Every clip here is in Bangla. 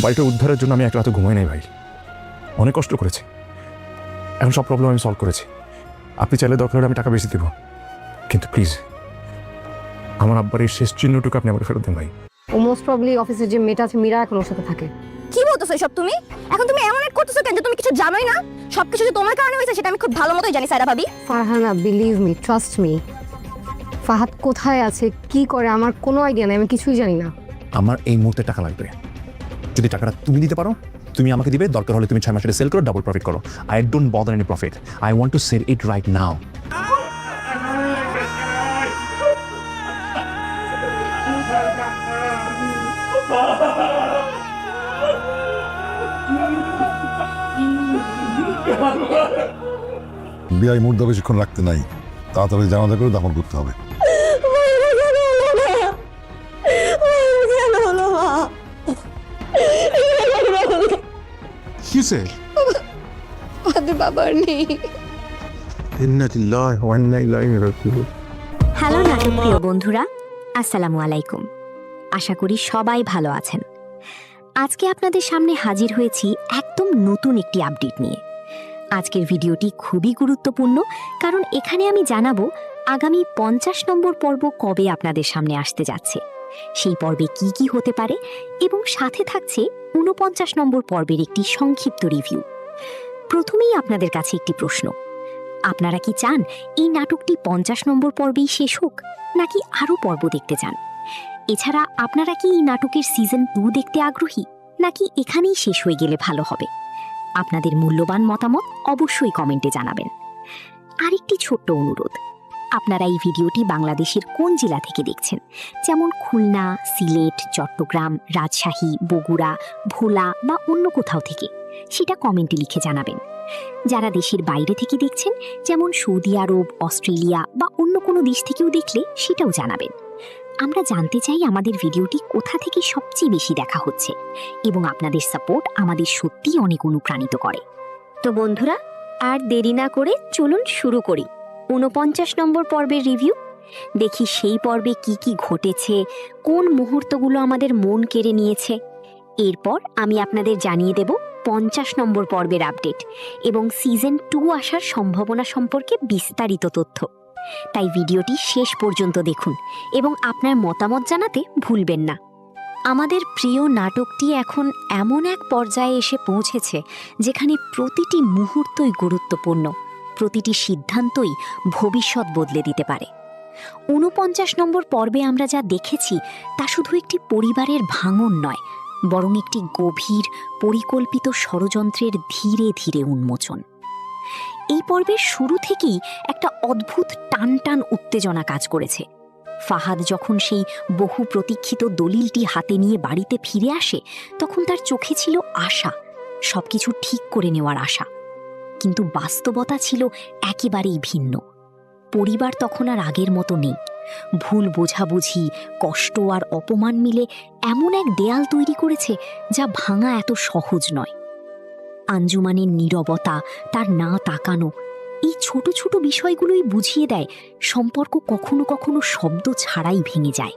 বাড়িটা উদ্ধারের জন্য আমি এক রাতে ঘুমাই নাই ভাই, অনেক কষ্ট করেছি। এখন সব প্রবলেম আমি সলভ করেছি। আপনি চাইলে দরকার হলে আমি টাকা বেশি দেবো, কিন্তু প্লিজ আমার আব্বার এই শেষ চিহ্নটুকু আপনি আমাকে ফেরত দেন ভাই। ও মোস্ট প্রবলি অফিসের যে মেয়েটা আছে মীরা এখন ওর সাথে থাকে। কি বলতেছো এসব তুমি? এখন তুমি এমন এক করতেছো কেন যে তুমি কিছু জানোই না? সবকিছু যে তোমার কারণে হয়েছে সেটা আমি খুব ভালো মতোই জানি সায়রা ভাবি। Farhana, believe me, trust me, Fahad কোথায় আছে, কি করে, আমার কোনো আইডিয়া নেই, আমি কিছুই জানি না। আমার এই মুহূর্তে টাকা লাগবে। যদি টাকাটা তুমি দিতে পারো তুমি আমাকে দিবে, দরকার হলে তুমি 6 মাসের সেল করো, ডাবল প্রফিট করো। I don't bother any profit, I want to sell it right now. বিয়াই মুর্দা বেশিক্ষণ রাখতে নাই, তাড়াতাড়ি জানাজা করে দাফন করতে হবে। কিসে আমাদের বাবার নেই। হ্যালো নাটক প্রিয় বন্ধুরা, আসসালামু আলাইকুম। আশা করি সবাই ভালো আছেন। আজকে আপনাদের সামনে হাজির হয়েছি একদম নতুন একটি আপডেট নিয়ে। আজকের ভিডিওটি খুবই গুরুত্বপূর্ণ, কারণ এখানে আমি জানাবো আগামী 50 নম্বর পর্ব কবে আপনাদের সামনে আসতে যাচ্ছে, সেই পর্বে কি কি হতে পারে, এবং সাথে থাকছে 49 নম্বর পর্বের একটি সংক্ষিপ্ত রিভিউ। প্রথমেই আপনাদের কাছে একটি প্রশ্ন, আপনারা কি চান এই নাটকটি 50 নম্বর পর্বেই শেষ হোক, নাকি আরও পর্ব দেখতে চান? এছাড়া আপনারা কি এই নাটকের সিজন 2 দেখতে আগ্রহী, নাকি এখানেই শেষ হয়ে গেলে ভালো হবে? আপনাদের মূল্যবান মতামত অবশ্যই কমেন্টে জানাবেন। আরেকটি ছোট্ট অনুরোধ, আপনারা এই ভিডিওটি বাংলাদেশের কোন জেলা থেকে দেখছেন, যেমন খুলনা, সিলেট, চট্টগ্রাম, রাজশাহী, বগুড়া, ভোলা বা অন্য কোথাও থেকে, সেটা কমেন্টে লিখে জানাবেন। যারা দেশের বাইরে থেকে দেখছেন, যেমন সৌদি আরব, অস্ট্রেলিয়া বা অন্য কোনো দেশ থেকেও দেখলে সেটাও জানাবেন। আমরা জানতে চাই আমাদের ভিডিওটি কোথা থেকে সবচেয়ে বেশি দেখা হচ্ছে, এবং আপনাদের সাপোর্ট আমাদের সত্যিই অনেক অনুপ্রাণিত করে। তো বন্ধুরা, আর দেরি না করে চলুন শুরু করি 49 নম্বর পর্বের রিভিউ। দেখি সেই পর্বে কি কি ঘটেছে, কোন মুহূর্তগুলো আমাদের মন কেড়ে নিয়েছে। এরপর আমি আপনাদের জানিয়ে দেব 50 নম্বর পর্বের আপডেট এবং সিজন 2 আসার সম্ভাবনা সম্পর্কে বিস্তারিত তথ্য। তাই ভিডিওটি শেষ পর্যন্ত দেখুন এবং আপনার মতামত জানাতে ভুলবেন না। আমাদের প্রিয় নাটকটি এখন এমন এক পর্যায়ে এসে পৌঁছেছে যেখানে প্রতিটি মুহূর্তই গুরুত্বপূর্ণ, প্রতিটি সিদ্ধান্তই ভবিষ্যৎ বদলে দিতে পারে। 49 নম্বর পর্বে আমরা যা দেখেছি তা শুধু একটি পরিবারের ভাঙন নয়, বরং একটি গভীর পরিকল্পিত ষড়যন্ত্রের ধীরে ধীরে উন্মোচন। এই পর্বের শুরু থেকেই একটা অদ্ভুত টান টান উত্তেজনা কাজ করেছে। ফাহাদ যখন সেই বহু প্রতীক্ষিত দলিলটি হাতে নিয়ে বাড়িতে ফিরে আসে, তখন তার চোখে ছিল আশা, সবকিছু ঠিক করে নেওয়ার আশা। কিন্তু বাস্তবতা ছিল একেবারেই ভিন্ন। পরিবার তখন আর আগের মতো নেই। ভুল বোঝাবুঝি, কষ্ট আর অপমান মিলে এমন এক দেয়াল তৈরি করেছে যা ভাঙা এত সহজ নয়। আঞ্জুমানের নীরবতা, তার না তাকানো, এই ছোট ছোট বিষয়গুলোই বুঝিয়ে দেয় সম্পর্ক কখনো কখনো শব্দ ছাড়াই ভেঙে যায়।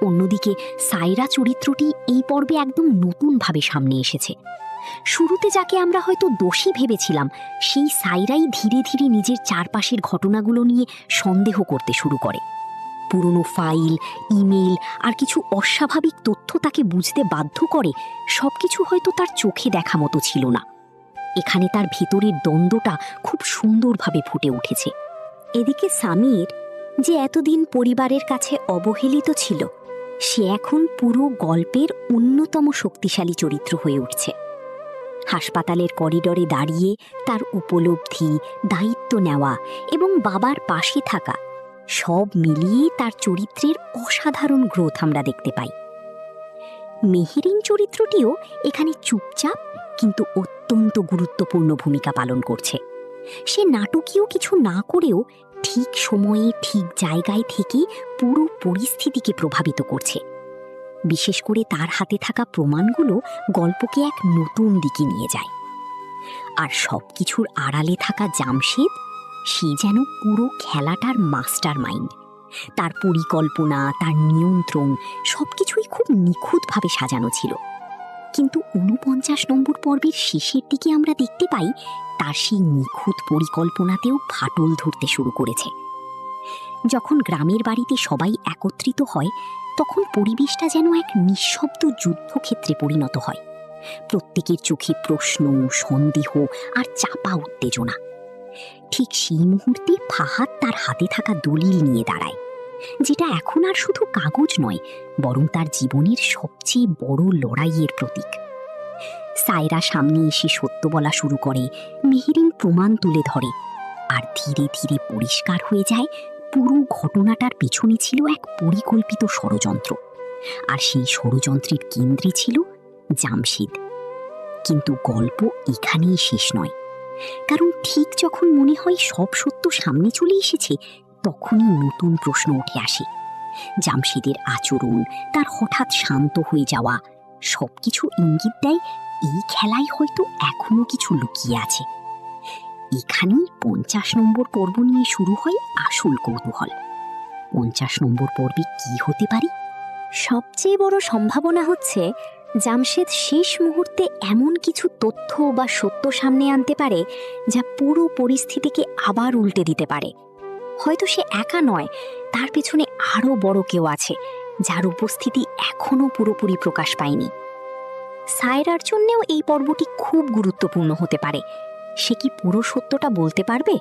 অন্যদিকে সায়রা চরিত্রটি এই পর্বে একদম নতুনভাবে সামনে এসেছে। শুরুতে যাকে আমরা হয়তো দোষী ভেবেছিলাম, সেই সায়রাই ধীরে ধীরে নিজের চারপাশের ঘটনাগুলো নিয়ে সন্দেহ করতে শুরু করে। পুরনো ফাইল, ইমেল আর কিছু অস্বাভাবিক তথ্য তাকে বুঝতে বাধ্য করে সবকিছু হয়তো তার চোখে দেখা মতো ছিল না। এখানে তার ভেতরের দ্বন্দ্বটা খুব সুন্দরভাবে ফুটে উঠেছে। এদিকে সামির, যে এতদিন পরিবারের কাছে অবহেলিত ছিল, সে এখন পুরো গল্পের অন্যতম শক্তিশালী চরিত্র হয়ে উঠছে। হাসপাতালের করিডোরে দাঁড়িয়ে তার উপলব্ধি, দায়িত্ব নেওয়া এবং বাবার পাশে থাকা, সব মিলিয়ে তার চরিত্রের অসাধারণ গ্রোথ আমরা দেখতে পাই। মেহেরিন চরিত্রটিও এখানে চুপচাপ কিন্তু অত্যন্ত গুরুত্বপূর্ণ ভূমিকা পালন করছে। সে নাটকীয় কিছু না করেও ঠিক সময়ে ঠিক জায়গায় থেকে পুরো পরিস্থিতিকে প্রভাবিত করছে। বিশেষ করে তার হাতে থাকা প্রমাণগুলো গল্পকে এক নতুন দিকে নিয়ে যায়। আর সবকিছুর আড়ালে থাকা জামশেদ, সে যেন পুরো খেলাটার মাস্টার মাইন্ড। তার পরিকল্পনা, তার নিয়ন্ত্রণ সবকিছুই খুব নিখুঁতভাবে সাজানো ছিল। কিন্তু ৪৯ নম্বর পর্বের শেষের দিকে আমরা দেখতে পাই তার সেই নিখুঁত পরিকল্পনাতেও ফাটল ধরতে শুরু করেছে। যখন গ্রামের বাড়িতে সবাই একত্রিত হয় তখন পরিবেশটা যেন এক নিঃশব্দ যুদ্ধক্ষেত্রে পরিণত হয়। প্রত্যেকের চোখে প্রশ্ন, সন্দেহ আর চাপা উত্তেজনা। ঠিক সেই মুহূর্তে ফাহাদ তার হাতে থাকা দলিল নিয়ে দাঁড়ায়, যেটা এখন আর শুধু কাগজ নয়, বরং তার জীবনের সবচেয়ে বড় লড়াইয়ের প্রতীক। সায়রা সামনে এসে সত্য বলা শুরু করে, মেহেরিন প্রমাণ তুলে ধরে, আর ধীরে ধীরে পরিষ্কার হয়ে যায় পুরো ঘটনাটার পেছনে ছিল এক পরিকল্পিত ষড়যন্ত্র, আর সেই ষড়যন্ত্রের কেন্দ্রে ছিল জামশেদ। কিন্তু গল্প এখানেই শেষ নয়, কারণ ঠিক যখন মনে হয় সব সত্য সামনে চলে এসেছে, তখনই নতুন প্রশ্ন উঠে আসে। জামশেদের আচরণ, তার হঠাৎ শান্ত হয়ে যাওয়া, সবকিছু ইঙ্গিত দেয় এই খেলায় হয়তো এখনো কিছু লুকিয়ে আছে। এখানেই ৫০ নম্বর পর্ব নিয়ে শুরু হয় আসল কৌতূহল। ৫০ নম্বর পর্বে কি হতে পারে? সবচেয়ে বড় সম্ভাবনা হচ্ছে জামশেদ শেষ মুহূর্তে এমন কিছু তথ্য বা সত্য সামনে আনতে পারে যা পুরো পরিস্থিতিকে আবার উল্টে দিতে পারে। হয়তো সে একা নয়, তার পেছনে আরও বড় কেউ আছে যার উপস্থিতি এখনো পুরোপুরি প্রকাশ পায়নি। সায়রার জন্যেও এই পর্বটি খুব গুরুত্বপূর্ণ হতে পারে। সে কি পুরো সত্যটা বলতে পারবে,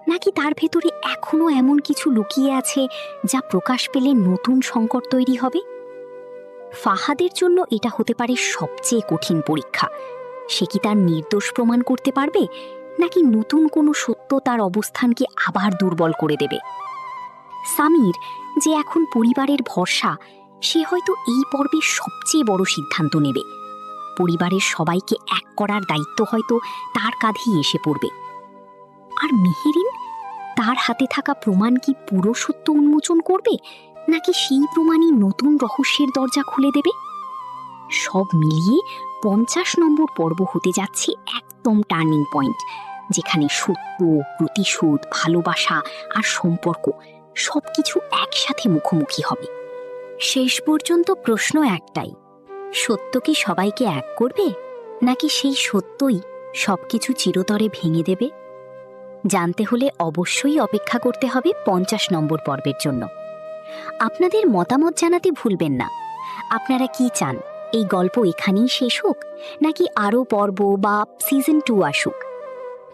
নাকি তার ভেতরে এখনো এমন কিছু লুকিয়ে আছে যা প্রকাশ পেলে নতুন সংকট তৈরি হবে? ফাহাদের জন্য এটা হতে পারে সবচেয়ে কঠিন পরীক্ষা। সে কি তার নির্দোষ প্রমাণ করতে পারবে, নাকি নতুন কোনো সত্য তার অবস্থানকে আবার দুর্বল করে দেবে? সামির, যে এখন পরিবারের ভরসা, সে হয়তো এই পর্বের সবচেয়ে বড় সিদ্ধান্ত নেবে। পরিবারের সবাইকে এক করার দায়িত্ব হয়তো তার কাঁধেই এসে পড়বে। আর মেহেরিন, তার হাতে থাকা প্রমাণ কি পুরো সত্য উন্মোচন করবে, নাকি সেই প্রমাণই নতুন রহস্যের দরজা খুলে দেবে? সব মিলিয়ে ৫০ নম্বর পর্ব হতে যাচ্ছে একদম টার্নিং পয়েন্ট, যেখানে সত্য, প্রতিশোধ, ভালোবাসা আর সম্পর্ক সবকিছু একসাথে মুখোমুখি হবে। শেষ পর্যন্ত প্রশ্ন একটাই, সত্য কি সবাইকে এক করবে, নাকি সেই সত্যই সবকিছু চিরতরে ভেঙে দেবে? জানতে হলে অবশ্যই অপেক্ষা করতে হবে ৫০ নম্বর পর্বের জন্য। আপনাদের মতামত জানাতে ভুলবেন না। আপনারা কি চান, এই গল্প এখানেই শেষ হোক, নাকি আরও পর্ব বা সিজন 2 আসুক?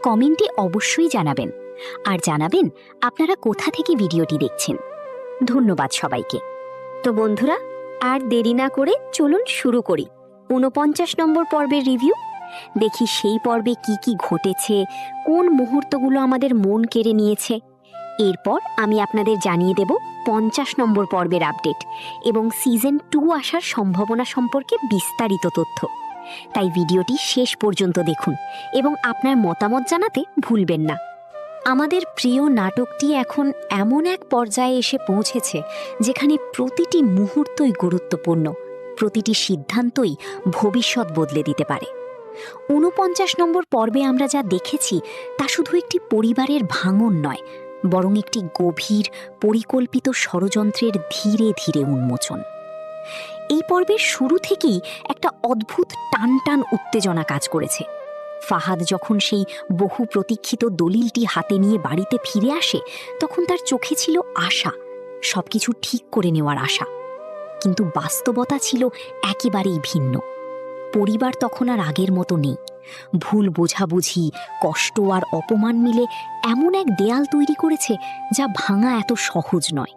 কমেন্টে অবশ্যই জানাবেন, আর জানাবেন আপনারা কোথা থেকে ভিডিওটি দেখছেন। ধন্যবাদ সবাইকে। তো বন্ধুরা, আর দেরি না করে চলুন শুরু করি ৪৯ নম্বর পর্বের রিভিউ। দেখি সেই পর্বে কি কি ঘটেছে, কোন মুহূর্তগুলো আমাদের মন কেড়ে নিয়েছে। এরপর আমি আপনাদের জানিয়ে দেব ৫০ নম্বর পর্বের আপডেট এবং সিজন 2 আসার সম্ভাবনা সম্পর্কে বিস্তারিত তথ্য। তাই ভিডিওটি শেষ পর্যন্ত দেখুন এবং আপনার মতামত জানাতে ভুলবেন না। আমাদের প্রিয় নাটকটি এখন এমন এক পর্যায়ে এসে পৌঁছেছে যেখানে প্রতিটি মুহূর্তই গুরুত্বপূর্ণ, প্রতিটি সিদ্ধান্তই ভবিষ্যৎ বদলে দিতে পারে। ৪৯ নম্বর পর্বে আমরা যা দেখেছি তা শুধু একটি পরিবারের ভাঙন নয়, বরং একটি গভীর পরিকল্পিত ষড়যন্ত্রের ধীরে ধীরে উন্মোচন। এই পর্বের শুরু থেকেই একটা অদ্ভুত টান টান উত্তেজনা কাজ করেছে। ফাহাদ যখন সেই বহু প্রতীক্ষিত দলিলটি হাতে নিয়ে বাড়িতে ফিরে আসে, তখন তার চোখে ছিল আশা, সবকিছু ঠিক করে নেওয়ার আশা। কিন্তু বাস্তবতা ছিল একেবারেই ভিন্ন। পরিবার তখন আর আগের মতো নেই। ভুল বোঝাবুঝি, কষ্ট আর অপমান মিলে এমন এক দেয়াল তৈরি করেছে যা ভাঙা এত সহজ নয়।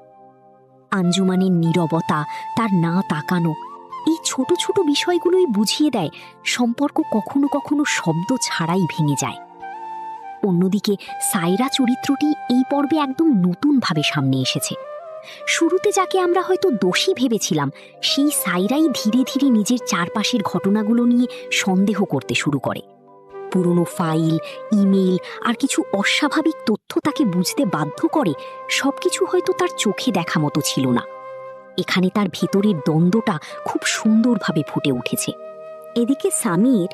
আঞ্জুমানের নীরবতা, তার না তাকানো, এই ছোট ছোট বিষয়গুলোই বুঝিয়ে দেয় সম্পর্ক কখনো কখনো শব্দ ছাড়াই ভেঙে যায়। অন্যদিকে সায়রা চরিত্রটি এই পর্বে একদম নতুনভাবে সামনে এসেছে। শুরুতে যাকে আমরা হয়তো দোষী ভেবেছিলাম, সেই সায়রাই ধীরে ধীরে নিজের চারপাশের ঘটনাগুলো নিয়ে সন্দেহ করতে শুরু করে। পুরনো ফাইল, ইমেল আর কিছু অস্বাভাবিক তথ্য তাকে বুঝতে বাধ্য করে সবকিছু হয়তো তার চোখে দেখা মতো ছিল না। এখানে তার ভেতরের দ্বন্দ্বটা খুব সুন্দরভাবে ফুটে উঠেছে। এদিকে সামির,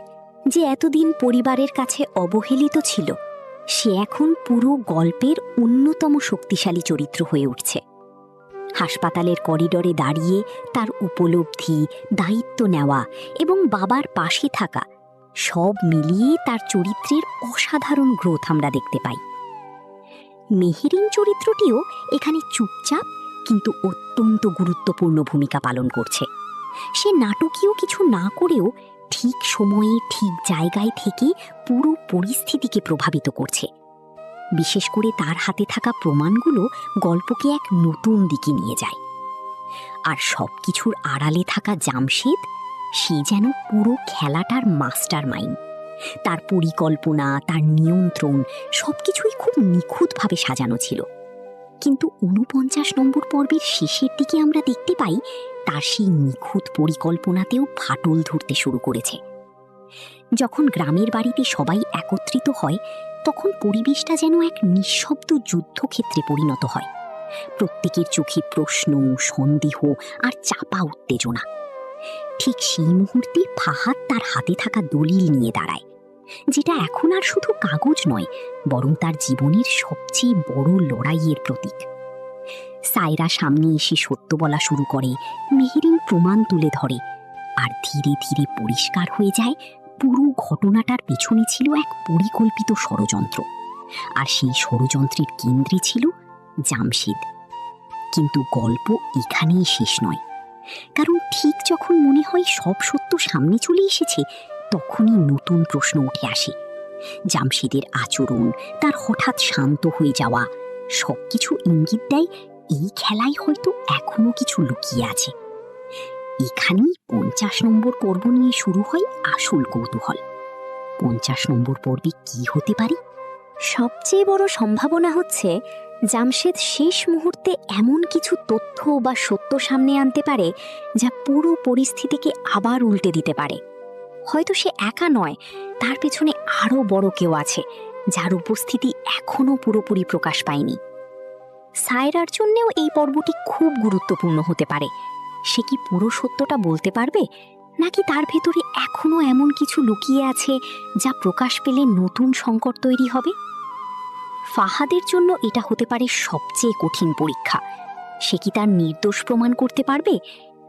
যে এতদিন পরিবারের কাছে অবহেলিত ছিল, সে এখন পুরো গল্পের অন্যতম শক্তিশালী চরিত্র হয়ে উঠছে। হাসপাতালের করিডোরে দাঁড়িয়ে তার উপলব্ধি, দায়িত্ব নেওয়া এবং বাবার পাশে থাকা সব মিলিয়ে তার চরিত্রের অসাধারণ গ্রোথ আমরা দেখতে পাই। মেহেরিন চরিত্রটিও এখানে চুপচাপ কিন্তু অত্যন্ত গুরুত্বপূর্ণ ভূমিকা পালন করছে। সে নাটকীয় কিছু না করেও ঠিক সময়ে ঠিক জায়গায় থেকে পুরো পরিস্থিতিকে প্রভাবিত করছে। বিশেষ করে তার হাতে থাকা প্রমাণগুলো গল্পকে এক নতুন দিকে নিয়ে যায়। আর সবকিছুর আড়ালে থাকা জামশেদ, সে যেন পুরো খেলাটার মাস্টার মাইন্ড। তার পরিকল্পনা, তার নিয়ন্ত্রণ সবকিছুই খুব নিখুঁতভাবে সাজানো ছিল। কিন্তু ৪৯ নম্বর পর্বের শেষের দিকে আমরা দেখতে পাই তার সেই নিখুঁত পরিকল্পনাতেও ফাটল ধরতে শুরু করেছে। যখন গ্রামের বাড়িতে সবাই একত্রিত হয়, তখন পরিবেশটা যেন এক নিঃশব্দ যুদ্ধক্ষেত্রে পরিণত হয়। প্রত্যেকের চোখে প্রশ্ন, সন্দেহ আর চাপা উত্তেজনা। ঠিক সেই মুহূর্তে ফাহাদ তার হাতে থাকা দলিল নিয়ে দাঁড়ায়, যেটা এখন আর শুধু কাগজ নয়, বরং তার জীবনের সবচেয়ে বড় লড়াইয়ের প্রতীক। সায়রা সামনে এসে সত্য বলা শুরু করে, মেহেরিন প্রমাণ তুলে ধরে, আর ধীরে ধীরে পরিষ্কার হয়ে যায় পুরো ঘটনাটার পেছনে ছিল এক পরিকল্পিত ষড়যন্ত্র, আর সেই ষড়যন্ত্রের কেন্দ্রে ছিল জামশেদ। কিন্তু গল্প এখানেই শেষ নয়, কারণ ঠিক যখন মনে হয় সব সত্য সামনে চলে এসেছে, তখনই নতুন প্রশ্ন উঠে আসে। জামশেদের আচরণ, তার হঠাৎ শান্ত হয়ে যাওয়া, সবকিছু ইঙ্গিত দেয় এই খেলায় হয়তো এখনো কিছু লুকিয়ে আছে। এখানেই ৫০ নম্বর পর্ব নিয়ে শুরু হয় আসল কৌতূহল। ৫০ নম্বর পর্বে কি হতে পারে? সবচেয়ে বড় সম্ভাবনা হচ্ছে জামশেদ শেষ মুহূর্তে এমন কিছু তথ্য বা সত্য সামনে আনতে পারে যা পুরো পরিস্থিতিকে আবার উল্টে দিতে পারে। হয়তো সে একা নয়, তার পেছনে আরও বড় কেউ আছে যার উপস্থিতি এখনো পুরোপুরি প্রকাশ পায়নি। সায়রার জন্যেও এই পর্বটি খুব গুরুত্বপূর্ণ হতে পারে। সে কি পুরো সত্যটা বলতে পারবে, নাকি তার ভেতরে এখনো এমন কিছু লুকিয়ে আছে যা প্রকাশ পেলে নতুন সংকট তৈরি হবে? ফাহাদের জন্য এটা হতে পারে সবচেয়ে কঠিন পরীক্ষা। সে কি তার নির্দোষ প্রমাণ করতে পারবে,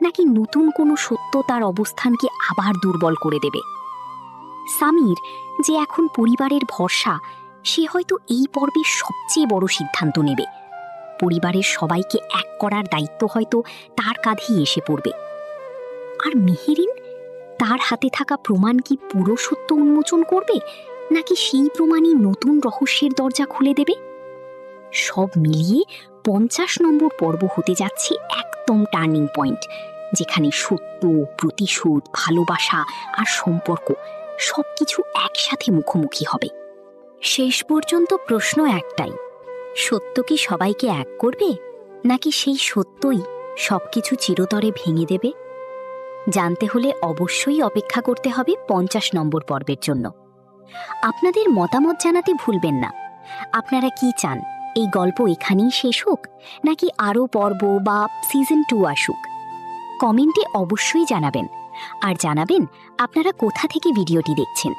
নাকি নতুন কোনো সত্য তার অবস্থানকে আবার দুর্বল করে দেবে? সামির, যে এখন পরিবারের ভরসা, সে হয়তো এই পর্বের সবচেয়ে বড় সিদ্ধান্ত নেবে। পরিবারের সবাইকে এক করার দায়িত্ব হয়তো তার কাঁধেই এসে পড়বে। আর মেহেরিন, তার হাতে থাকা প্রমাণ কি পুরো সত্য উন্মোচন করবে, নাকি সেই প্রমাণই নতুন রহস্যের দরজা খুলে দেবে? সব মিলিয়ে ৫০ নম্বর পর্ব হতে যাচ্ছে একদম টার্নিং পয়েন্ট, যেখানে সত্য, প্রতিশোধ, ভালোবাসা আর সম্পর্ক সবকিছু একসাথে মুখোমুখি হবে। শেষ পর্যন্ত প্রশ্ন একটাই, সত্য কি সবাইকে এক করবে, নাকি সেই সত্যই সবকিছু চিরতরে ভেঙে দেবে? জানতে হলে অবশ্যই অপেক্ষা করতে হবে ৫০ নম্বর পর্বের জন্য। আপনাদের মতামত জানাতে ভুলবেন না। আপনারা কি চান, এই গল্প এখানেই শেষ হোক, নাকি আরও পর্ব বা সিজন 2 আসুক? কমেন্টে অবশ্যই জানাবেন, আর জানাবেন আপনারা কোথা থেকে ভিডিওটি দেখছেন।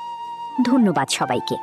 ধন্যবাদ সবাইকে।